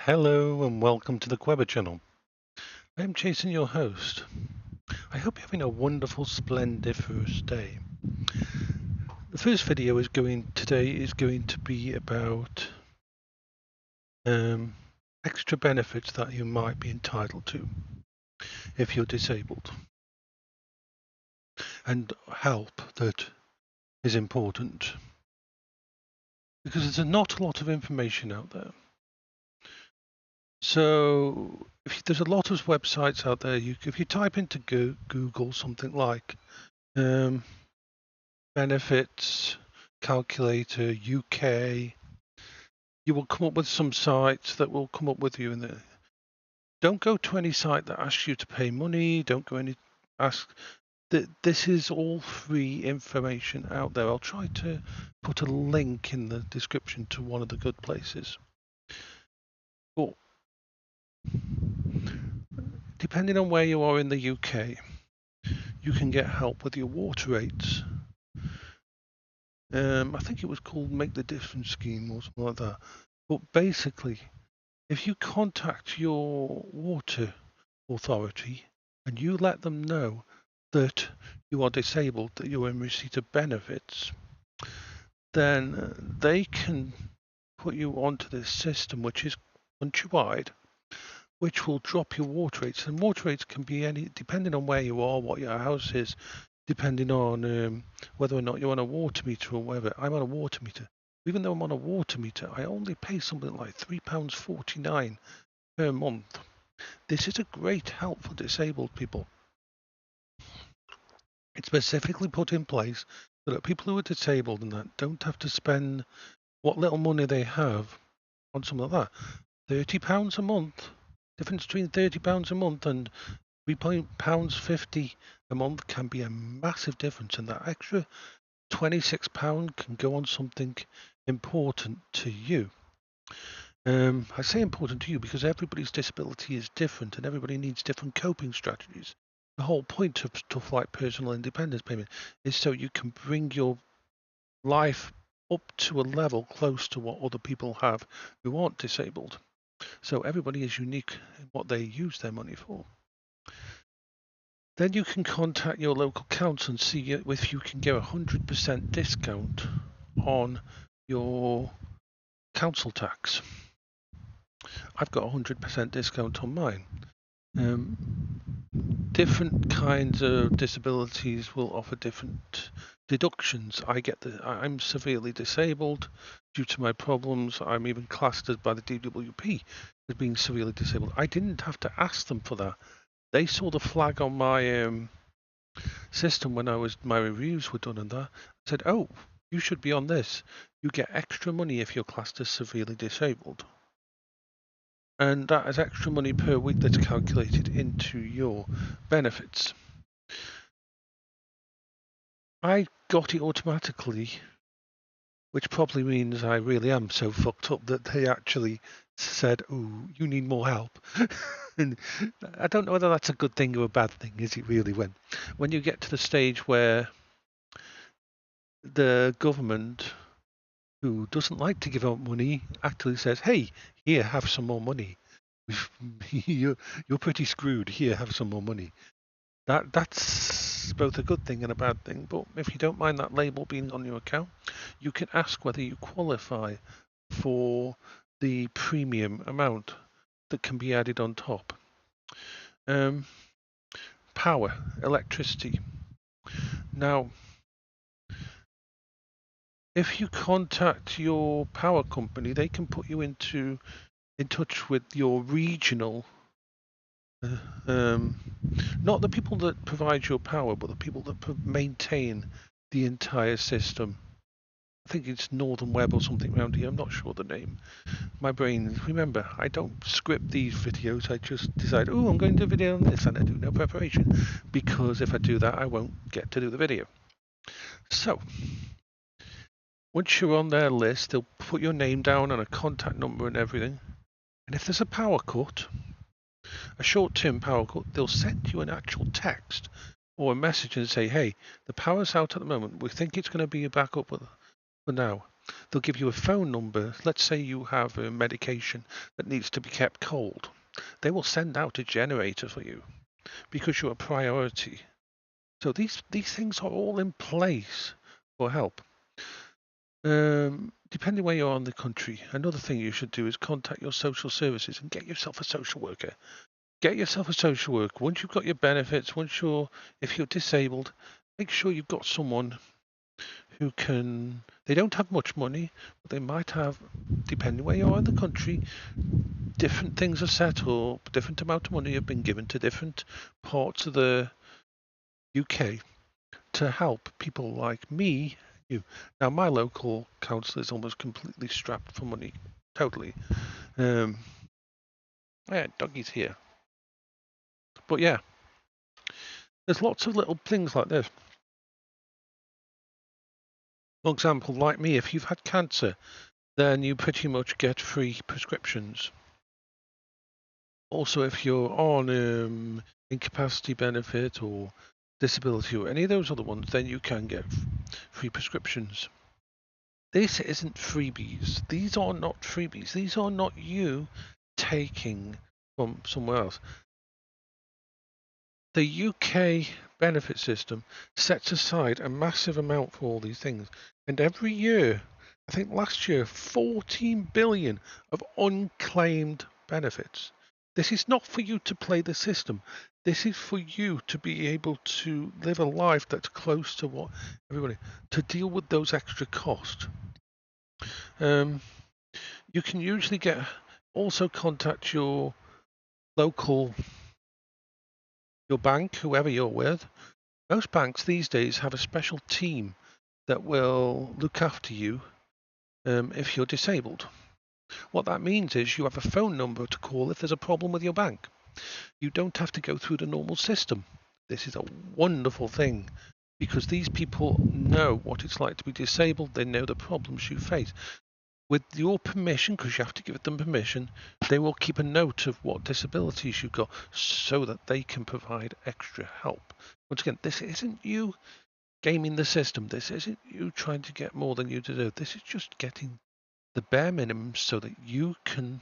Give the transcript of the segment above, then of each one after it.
Hello and welcome to the Queber channel. I am Jason, your host. I hope you're having a wonderful, splendiferous day. The first video today is going to be about extra benefits that you might be entitled to if you're disabled, and help that is important, because there's not a lot of information out there. So there's a lot of websites out there. If you type into Google something like benefits calculator UK, you will come up with some sites that will come up with you in there. Don't go to any site that asks you to pay money. Don't go this is all free information out there. I'll try to put a link in the description to one of the good places. But depending on where you are in the UK, you can get help with your water rates. I think it was called Make the Difference scheme or something like that. But basically, if you contact your water authority and you let them know that you are disabled, that you're in receipt of benefits, then they can put you onto this system, which is countrywide, which will drop your water rates. And water rates can be depending on where you are, what your house is, depending on whether or not you're on a water meter or whatever. I'm on a water meter. Even though I'm on a water meter, I only pay something like £3.49 per month. This is a great help for disabled people. It's specifically put in place so that people who are disabled and that don't have to spend what little money they have on something like that. £30 a month. Difference between £30 a month and £3.50 a month can be a massive difference, and that extra £26 can go on something important to you. I say important to you because everybody's disability is different and everybody needs different coping strategies. The whole point of stuff like personal independence payment is so you can bring your life up to a level close to what other people have who aren't disabled. So everybody is unique in what they use their money for. Then you can contact your local council and see if you can get 100% discount on your council tax. I've got 100% discount on mine. Different kinds of disabilities will offer different deductions. I'm severely disabled due to my problems. I'm even classed as by the DWP as being severely disabled. I didn't have to ask them for that. They saw the flag on my system when my reviews were done, and that said, "Oh, you should be on this. You get extra money if you're classed as severely disabled." And that is extra money per week that's calculated into your benefits. I got it automatically, which probably means I really am so fucked up that they actually said, "Oh, you need more help." And I don't know whether that's a good thing or a bad thing, is it really, when you get to the stage where the government, who doesn't like to give out money, actually says, "Hey, here, have some more money. You're pretty screwed. Here, have some more money." That's both a good thing and a bad thing. But if you don't mind that label being on your account, you can ask whether you qualify for the premium amount that can be added on top. Power, electricity. Now, if you contact your power company, they can put you in touch with your regional, not the people that provide your power, but the people that maintain the entire system. I think it's Northern Web or something around here. I'm not sure the name. My brain, remember, I don't script these videos. I just decide, oh, I'm going to do a video on this, and I do no preparation, because if I do that, I won't get to do the video. So, once you're on their list, they'll put your name down and a contact number and everything. And if there's a power cut, a short-term power cut, they'll send you an actual text or a message and say, "Hey, the power's out at the moment. We think it's going to be back up for now. they'll give you a phone number. Let's say you have a medication that needs to be kept cold. They will send out a generator for you because you're a priority. So these things are all in place for help. Depending where you are in the country, another thing you should do is contact your social services and get yourself a social worker. Get yourself a social worker. Once you've got your benefits, if you're disabled, make sure you've got someone who can. They don't have much money, but they might have, depending where you are in the country, different things are set up, different amount of money have been given to different parts of the UK to help people like me. You. Now, my local council is almost completely strapped for money, totally. Yeah, doggy's here. But yeah, there's lots of little things like this. For example, like me, if you've had cancer, then you pretty much get free prescriptions. Also, if you're on incapacity benefit or disability or any of those other ones, then you can get free prescriptions. This isn't freebies. These are not freebies. These are not you taking from somewhere else. The UK benefit system sets aside a massive amount for all these things. And every year, I think last year, 14 billion of unclaimed benefits. This is not for you to play the system. This is for you to be able to live a life that's close to what everybody, to deal with those extra costs. You can usually also contact your local, your bank, whoever you're with. Most banks these days have a special team that will look after you if you're disabled. What that means is you have a phone number to call if there's a problem with your bank. You don't have to go through the normal system. This is a wonderful thing because these people know what it's like to be disabled. They know the problems you face. With your permission, because you have to give them permission, they will keep a note of what disabilities you've got so that they can provide extra help. Once again, this isn't you gaming the system. This isn't you trying to get more than you deserve. This is just getting the bare minimum so that you can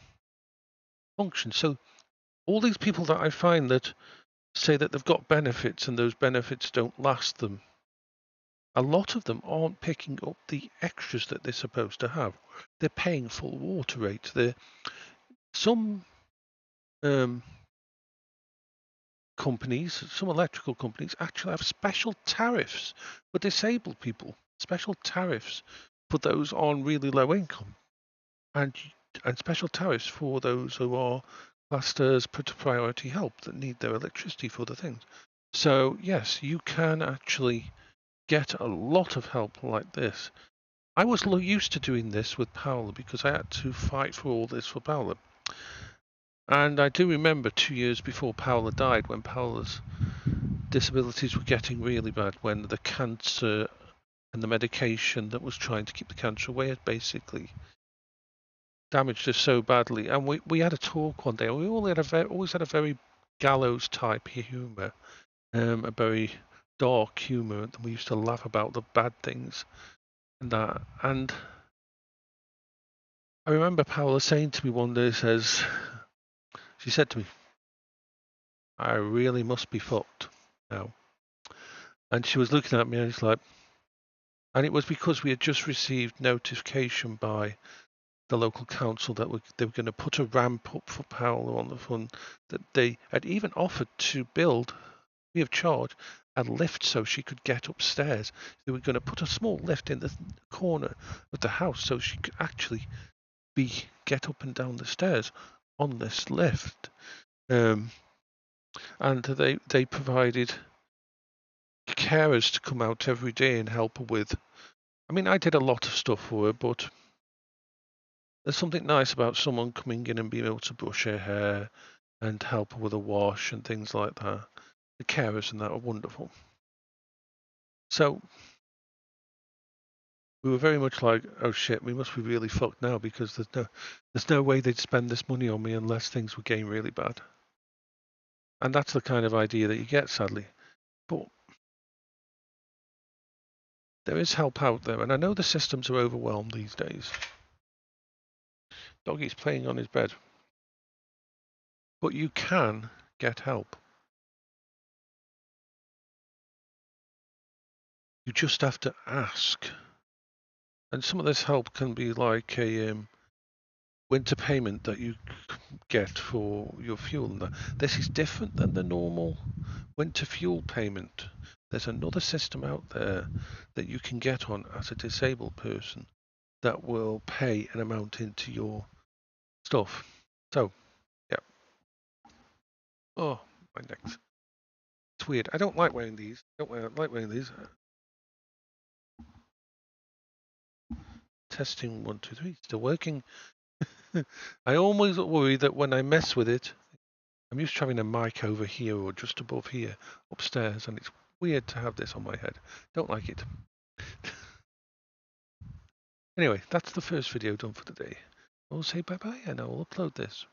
function. So all these people that I find that say that they've got benefits and those benefits don't last them, a lot of them aren't picking up the extras that they're supposed to have. They're paying full water rates. Some companies, some electrical companies actually have special tariffs for disabled people, special tariffs for those on really low income, and special tariffs for those who are classed as priority help that need their electricity for the things. So yes, you can actually get a lot of help like this. I was used to doing this with Paola because I had to fight for all this for Paola. And I do remember 2 years before Paola died, when Paola's disabilities were getting really bad, when the cancer and the medication that was trying to keep the cancer away had basically damaged her so badly. And we had a talk one day, and we always had a very gallows type humour, a very dark humour, and we used to laugh about the bad things and that. And I remember Paola saying to me one day, she said to me, "I really must be fucked now." And she was looking at me and it's like, and it was because we had just received notification by the local council that they were going to put a ramp up for Paola on the front, that they had even offered to build, free of charge, a lift so she could get upstairs. They were going to put a small lift in the corner of the house so she could actually get up and down the stairs on this lift. And they provided carers to come out every day and help her with. I mean, I did a lot of stuff for her, but there's something nice about someone coming in and being able to brush her hair and help her with a wash and things like that. The carers and that are wonderful. So we were very much like, oh shit, we must be really fucked now because there's no way they'd spend this money on me unless things were getting really bad. And that's the kind of idea that you get, sadly. But There is help out there, and I know the systems are overwhelmed these days. Doggy's playing on his bed. But you can get help. You just have to ask. And some of this help can be like a winter payment that you get for your fuel. And this is different than the normal winter fuel payment. There's another system out there that you can get on as a disabled person that will pay an amount into your stuff. So, yeah. Oh, my neck. It's weird. I don't like wearing these. I don't like wearing these. Testing 1, 2, 3. Still working. I always worry that when I mess with it, I'm used to having a mic over here or just above here upstairs, and it's weird to have this on my head. Don't like it. Anyway, that's the first video done for today. I'll say bye-bye and I will upload this.